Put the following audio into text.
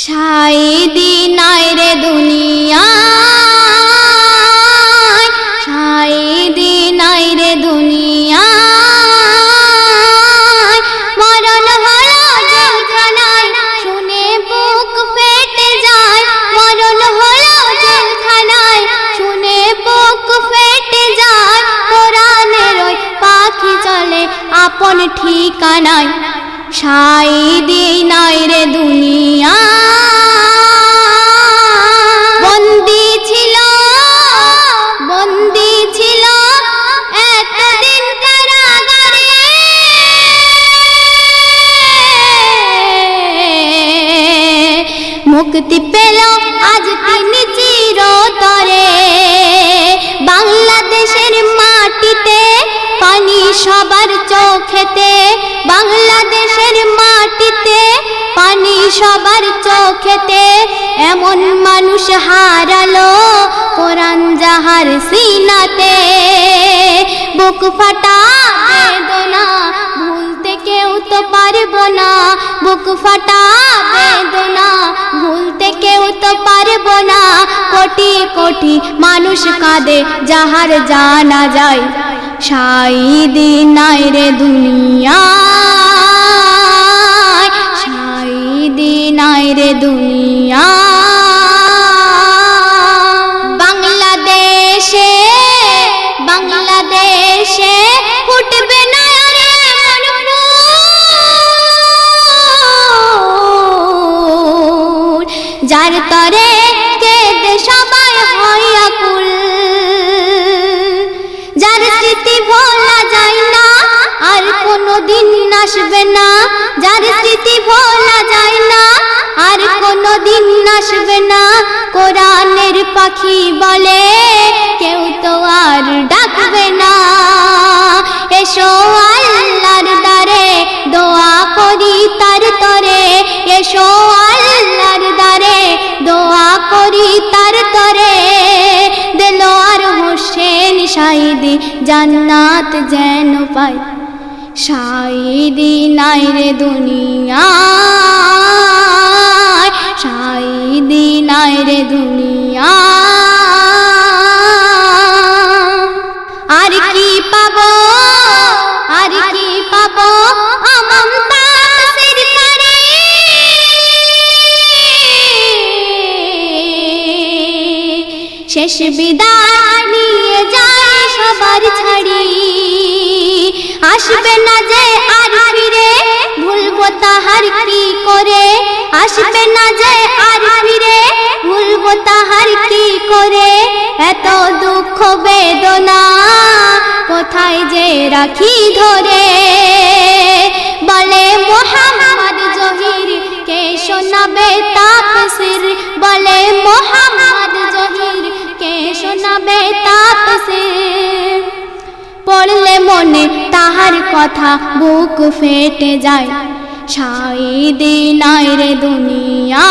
শাইদি নাই রে দুনিয়ায়, শাইদি নাই রে দুনিয়ায়। মরণ হলো জেলখানায়, শুনে বুক ফেটে যায়। মরণ হলো জেলখানায়, শুনে বুক ফেটে যায়। কোরআনের ওই পাখি চলে আপন ঠিকানায়। শাইদি নাই রে দুনিয়া, বন্দি ছিল এতদিন কারাগারে। মুক্তি পেল আজ তিনি চিরতরে। বাংলাদেশের মাটিতে পানি সবার চোখেতে, বাংলাদেশের মাটিতে পানি সবার চোখেতে। এমন মানুষ হারালো কোরআন যাহার সিনাতে। বুক ফাটা বেদনা ভুলতে কেউ তো পারবো না। বুক ফাটা বেদনা ভুলতে কেউ তো পারবো না। কোটি কোটি মানুষ কাঁদে যাহার জানা যায়। শাইদি নাই রে দুনিয়ায়, শাইদি নাই রে দুনিয়া। বাংলাদেশে বাংলাদেশে ফুটবে না আর এমন ফুল, যার তরে কেঁদে সবাই হয় আকুল। যার স্মৃতি ভোলা যায় না আর কোনোদিন আসবে না। যার স্মৃতি ভোলা যায় না আর কোনোদিন আসবে না। কোরআনের পাখি বলে কেউ তো আর ডাকবে না। এসো আল্লাহর দ্বারে দোয়া করি তার তরে। এসো আল্লাহর দ্বারে দোয়া করি তার তরে। দেলোয়ার হোসেন শাইদি জান্নাত যেন পায়। শাইদি নাই রে দুনিয়ায়, শাইদি নাই রে দুনিয়া। আর কি পাবো, আর কি পাবো আমম তাফসীর করে। শেষ বিদায় নিয়ে যায় সবার ছাড়ি। আসবে না যে আর ফিরে, ভুলবো তাহার কি করে। আসবে না যে আর ফিরে, ভুলবো তাহার কি করে। এত দুঃখ বেদনা কোথায় যে রাখি ধরে। বলে মোহাম্মদ জহির কে শোনাবে তাফসীর। বলে মোহাম্মদ জহির কে শোনাবে তাফসীর। পড়লে মনে তাহার কথা বুক ফেটে যায়। শাইদি নাই রে দুনিয়া।